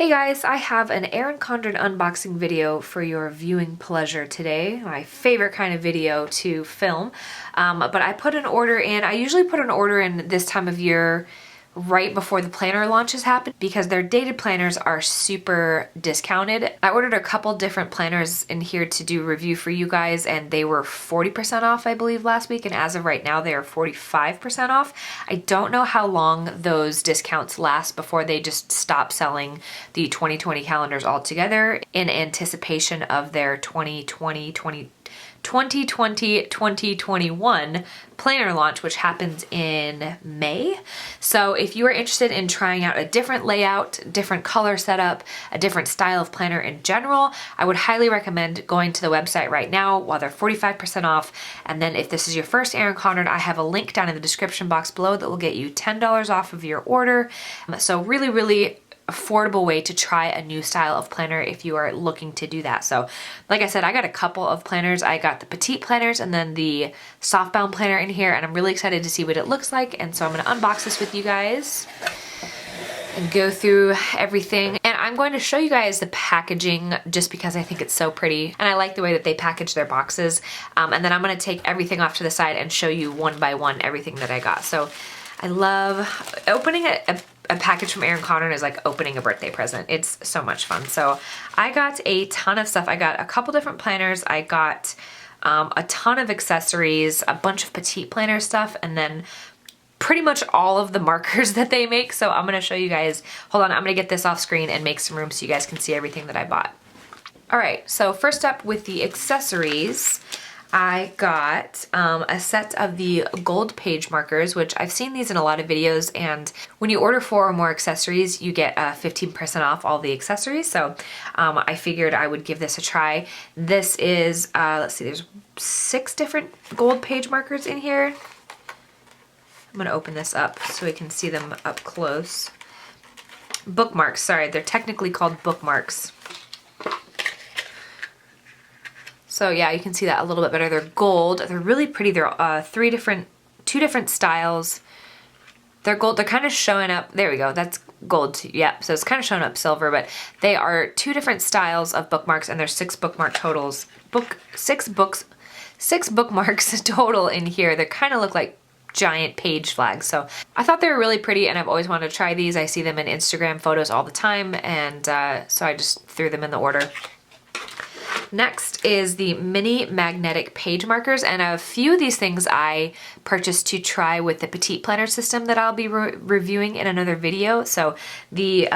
Hey guys, I have an Erin Condren unboxing video for your viewing pleasure today. My favorite kind of video to film. But I put an order in. I usually put an order in this time of year right before the planner launches happen because their dated planners are super discounted. I ordered a couple different planners in here to do review for you guys and they were 40% off I believe last week, and as of right now they are 45% off. I don't know how long those discounts last before they just stop selling the 2020 calendars altogether in anticipation of their 2020-2021 planner launch, which happens in May. So if you are interested in trying out a different layout, different color setup, a different style of planner in general, I would highly recommend going to the website right now while they're 45% off. And then if this is your first Erin Condren, I have a link down in the description box below that will get you $10 off of your order. So really affordable way to try a new style of planner if you are looking to do that. So like I said, I got a couple of planners. I got the petite planners and then the softbound planner in here, and I'm really excited to see what it looks like. And so I'm going to unbox this with you guys and go through everything. And I'm going to show you guys the packaging just because I think it's so pretty and I like the way that they package their boxes. And then I'm going to take everything off to the side and show you one by one everything that I got. So I love opening a package from Erin Condren is like opening a birthday present. It's so much fun. So I got a ton of stuff. I got a couple different planners. I got a ton of accessories, a bunch of petite planner stuff, and then pretty much all of the markers that they make. So I'm going to show you guys. Hold on, I'm going to get this off screen and make some room so you guys can see everything that I bought. All right, so first up with the accessories, I got a set of the gold page markers, which I've seen these in a lot of videos, and when you order 4 or more accessories, you get 15% off all the accessories, so I figured I would give this a try. This is, let's see, there's 6 different gold page markers in here. I'm going to open this up so we can see them up close. Bookmarks, sorry, they're technically called bookmarks. So yeah, you can see that a little bit better. They're gold. They're really pretty. They're two different styles. They're gold. They're kind of showing up. There we go. That's gold too. Yeah. So it's kind of showing up silver, but they are 2 different styles of bookmarks, and there's 6 bookmark totals. 6 bookmarks total in here. They kind of look like giant page flags. So I thought they were really pretty, and I've always wanted to try these. I see them in Instagram photos all the time, and so I just threw them in the order. Next is the mini magnetic page markers, and a few of these things I purchased to try with the petite planner system that I'll be reviewing in another video. So the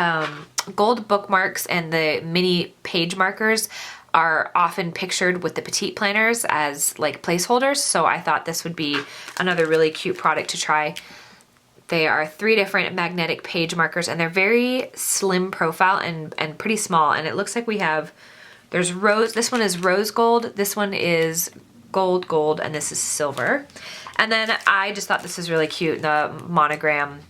gold bookmarks and the mini page markers are often pictured with the petite planners as like placeholders, so I thought this would be another really cute product to try. They are 3 different magnetic page markers, and they're very slim profile and pretty small, and it looks like we have there's rose, this one is rose gold, this one is gold, and this is silver. And then I just thought this is really cute, the monogram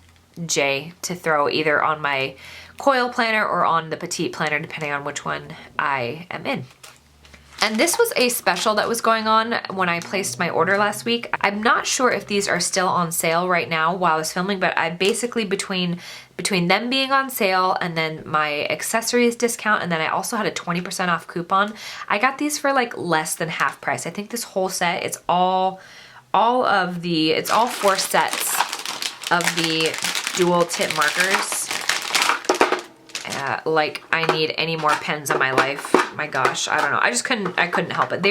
J, to throw either on my coil planner or on the petite planner, depending on which one I am in. And this was a special that was going on when I placed my order last week. I'm not sure if these are still on sale right now while I was filming, but I basically, between them being on sale and then my accessories discount, and then I also had a 20% off coupon, I got these for like less than half price. I think this whole set, it's all 4 sets of the dual tip markers. Like I need any more pens in my life. My gosh, I don't know. I couldn't help it.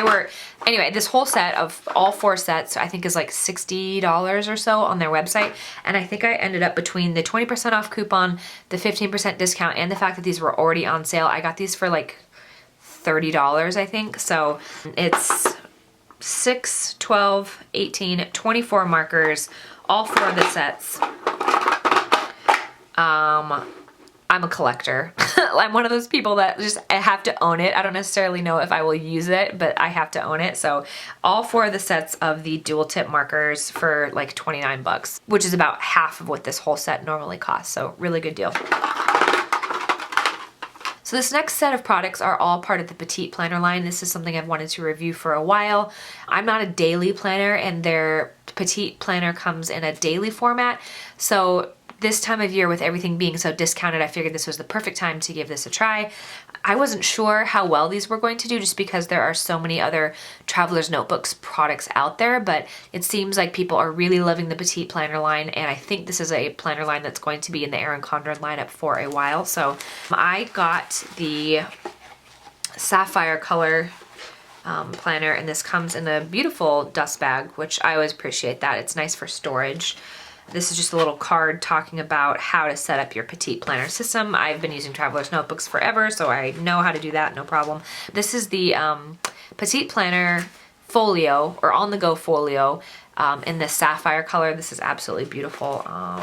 Anyway, this whole set of all 4 sets I think is like $60 or so on their website. And I think I ended up between the 20% off coupon, the 15% discount, and the fact that these were already on sale, I got these for like $30, I think. So it's 6, 12, 18, 24 markers, all 4 of the sets. I'm a collector. I'm one of those people that I have to own it. I don't necessarily know if I will use it, but I have to own it. So all 4 of the sets of the dual tip markers for like 29 bucks, which is about half of what this whole set normally costs. So really good deal. So this next set of products are all part of the petite planner line. This is something I've wanted to review for a while. I'm not a daily planner, and their petite planner comes in a daily format. So this time of year with everything being so discounted, I figured this was the perfect time to give this a try. I wasn't sure how well these were going to do just because there are so many other Traveler's Notebooks products out there, but it seems like people are really loving the Petite Planner line, and I think this is a planner line that's going to be in the Erin Condren lineup for a while. So I got the sapphire color planner, and this comes in a beautiful dust bag, which I always appreciate that. It's nice for storage. This is just a little card talking about how to set up your Petite Planner system. I've been using Traveler's Notebooks forever, so I know how to do that, no problem. This is the Petite Planner folio, or on-the-go folio, in the sapphire color. This is absolutely beautiful.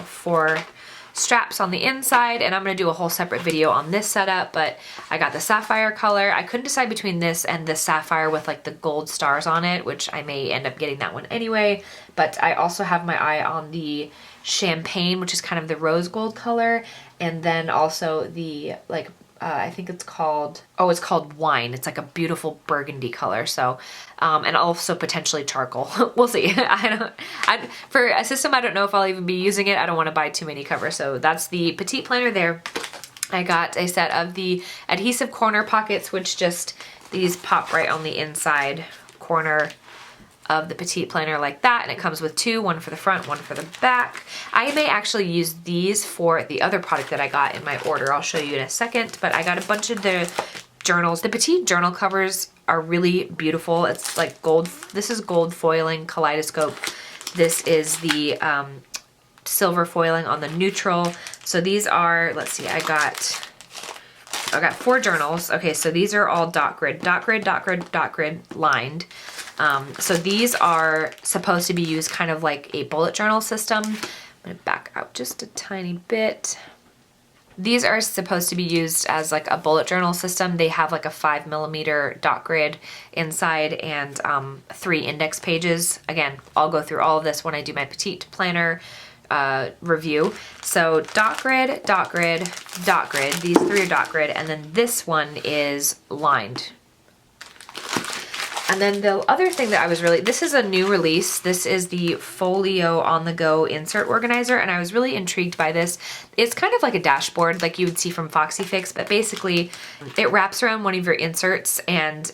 4 straps on the inside, and I'm going to do a whole separate video on this setup, but I got the sapphire color. I couldn't decide between this and the sapphire with like the gold stars on it, which I may end up getting that one anyway, but I also have my eye on the champagne, which is kind of the rose gold color, and then also the like I think it's called, oh, it's called wine. It's like a beautiful burgundy color. So, and also potentially charcoal. We'll see. For a system, I don't know if I'll even be using it. I don't want to buy too many covers. So that's the Petite Planner there. I got a set of the adhesive corner pockets, which just, these pop right on the inside corner of the Petite Planner like that, and it comes with 2, one for the front, one for the back. I may actually use these for the other product that I got in my order. I'll show you in a second, but I got a bunch of the journals. The Petite journal covers are really beautiful. It's like gold, this is gold foiling kaleidoscope. This is the silver foiling on the neutral. So these are, let's see, I got 4 journals. Okay, so these are all dot grid lined. So these are supposed to be used kind of like a bullet journal system. I'm going to back out just a tiny bit. These are supposed to be used as like a bullet journal system. They have like a 5mm dot grid inside and 3 index pages. Again, I'll go through all of this when I do my Petite Planner review. So dot grid, dot grid, dot grid. These 3 are dot grid, and then this one is lined. And then the other thing that I was really, this is a new release. This is the Folio on-the-go insert organizer, and I was really intrigued by this. It's kind of like a dashboard like you would see from Foxy Fix, but basically it wraps around one of your inserts. And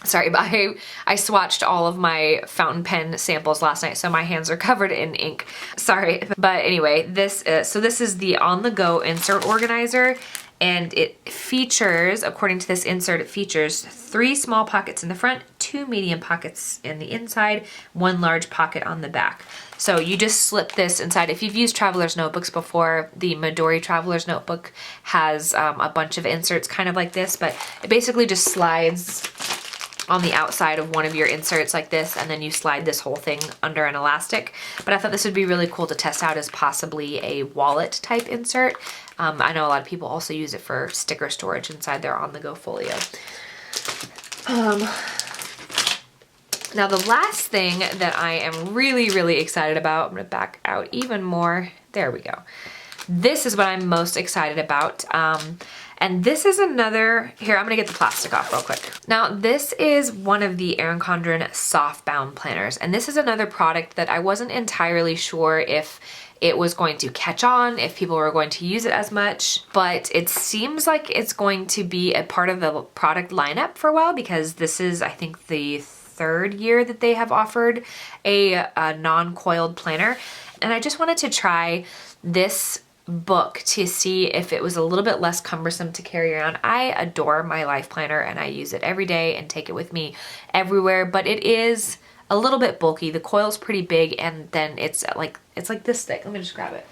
sorry, but I swatched all of my fountain pen samples last night, so my hands are covered in ink. Sorry. But anyway, this is the on-the-go insert organizer. And it features, according to this insert, it features 3 small pockets in the front, 2 medium pockets in the inside, 1 large pocket on the back. So you just slip this inside. If you've used Traveler's Notebooks before, the Midori Traveler's Notebook has a bunch of inserts kind of like this, but it basically just slides on the outside of one of your inserts like this, and then you slide this whole thing under an elastic. But I thought this would be really cool to test out as possibly a wallet type insert. I know a lot of people also use it for sticker storage inside their on-the-go folio. Now the last thing that I am really, really excited about, I'm gonna back out even more. There we go. This is what I'm most excited about. And this is another, here, I'm gonna get the plastic off real quick. Now, this is one of the Erin Condren soft-bound planners, and this is another product that I wasn't entirely sure if it was going to catch on, if people were going to use it as much, but it seems like it's going to be a part of the product lineup for a while, because this is, I think, the 3rd year that they have offered a non-coiled planner. And I just wanted to try this book to see if it was a little bit less cumbersome to carry around. I adore my life planner and I use it every day and take it with me everywhere, but it is a little bit bulky. The coil's pretty big, and then it's like this thick. Let me just grab it.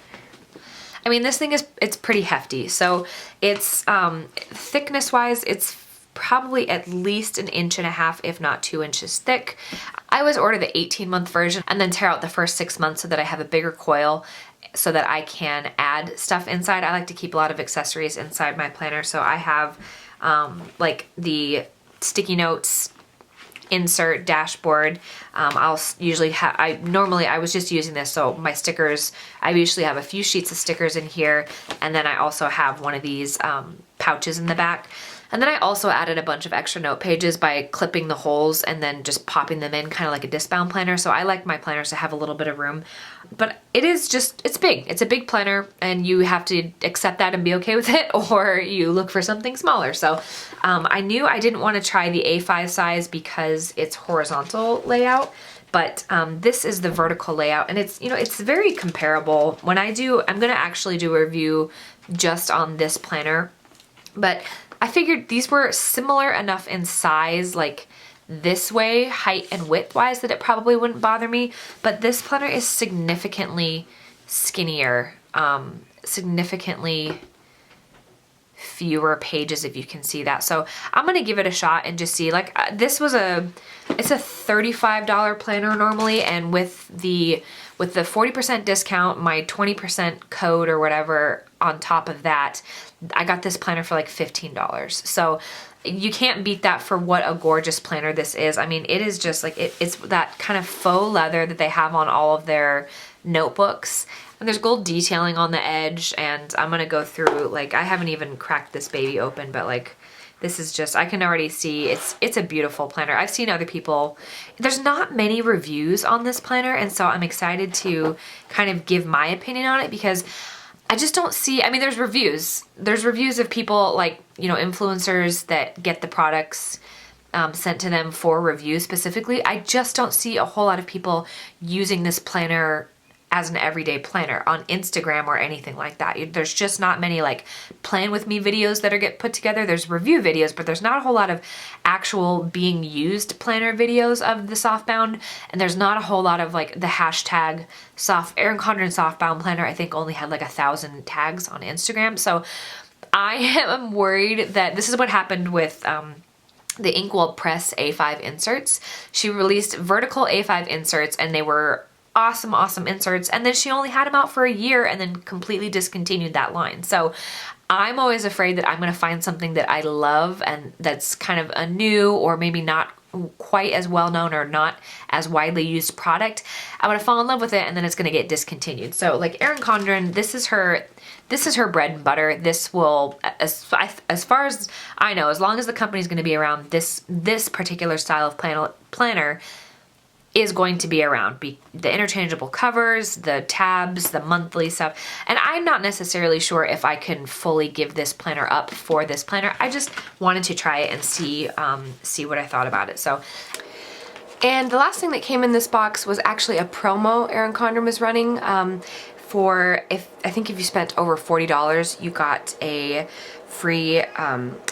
I mean, this thing it's pretty hefty. So it's thickness wise, it's probably at least 1.5 inches, if not 2 inches thick. I always order the 18-month version and then tear out the first 6 months so that I have a bigger coil so that I can add stuff inside. I like to keep a lot of accessories inside my planner, so I have like the sticky notes insert dashboard. I'll usually have, I was just using this, so my stickers, I usually have a few sheets of stickers in here, and then I also have one of these pouches in the back. And then I also added a bunch of extra note pages by clipping the holes and then just popping them in, kind of like a disc-bound planner. So I like my planners to have a little bit of room. But it's big. It's a big planner, and you have to accept that and be okay with it, or you look for something smaller. So I knew I didn't want to try the A5 size because it's horizontal layout. But this is the vertical layout, and it's, you know, it's very comparable. I'm gonna actually do a review just on this planner, but I figured these were similar enough in size, like this way, height and width wise, that it probably wouldn't bother me. But this planner is significantly skinnier, significantly fewer pages, if you can see that. So I'm gonna give it a shot and just see. Like it's a $35 planner normally, and with the 40% discount, my 20% code or whatever on top of that, I got this planner for like $15. So you can't beat that for what a gorgeous planner this is. I mean, it is just like, it's that kind of faux leather that they have on all of their notebooks. And there's gold detailing on the edge, and I'm gonna go through, like, I haven't even cracked this baby open, but like, this is just, I can already see it's a beautiful planner. I've seen other people, there's not many reviews on this planner, and so I'm excited to kind of give my opinion on it, because I just don't see, I mean, there's reviews. There's reviews of people, like, you know, influencers that get the products sent to them for review specifically. I just don't see a whole lot of people using this planner as an everyday planner on Instagram or anything like that. There's just not many like plan with me videos that get put together. There's review videos, but there's not a whole lot of actual being used planner videos of the softbound. And there's not a whole lot of like the hashtag Erin Condren softbound planner, I think only had like 1,000 tags on Instagram. So I am worried that this is what happened with the Inkwell Press A5 inserts. She released vertical A5 inserts, and they were awesome inserts, and then she only had them out for a year and then completely discontinued that line. So I'm always afraid that I'm going to find something that I love and that's kind of a new or maybe not quite as well known or not as widely used product. I'm going to fall in love with it, and then it's going to get discontinued. So like Erin Condren, this is her bread and butter. This will, as far as I know, as long as the company's going to be around, this particular style of planner is going to be around. The interchangeable covers, the tabs, the monthly stuff. And I'm not necessarily sure if I can fully give this planner up for this planner. I just wanted to try it and see what I thought about it. So, and the last thing that came in this box was actually a promo Erin Condren was running. I think if you spent over $40, you got a free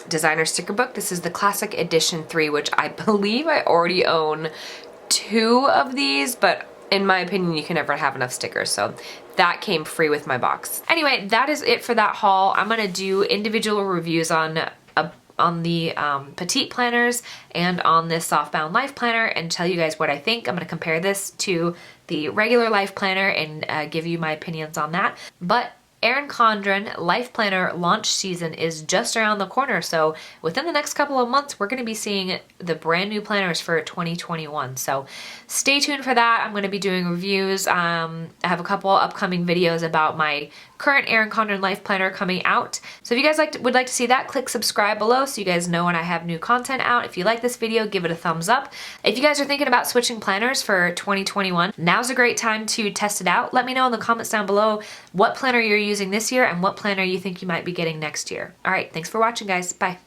designer sticker book. This is the Classic Edition 3, which I believe I already own 2 of these, but in my opinion, you can never have enough stickers, so that came free with my box. Anyway, that is it for that haul. I'm gonna do individual reviews on the petite planners and on this softbound life planner and tell you guys what I think. I'm gonna compare this to the regular life planner and give you my opinions on that. But Erin Condren Life Planner launch season is just around the corner, so within the next couple of months, we're going to be seeing the brand new planners for 2021. So stay tuned for that. I'm going to be doing reviews. I have a couple upcoming videos about my current Erin Condren Life Planner coming out. So if you guys would like to see that, click subscribe below so you guys know when I have new content out. If you like this video, give it a thumbs up. If you guys are thinking about switching planners for 2021, now's a great time to test it out. Let me know in the comments down below what planner you're using this year and what planner you think you might be getting next year. All right, thanks for watching, guys. Bye.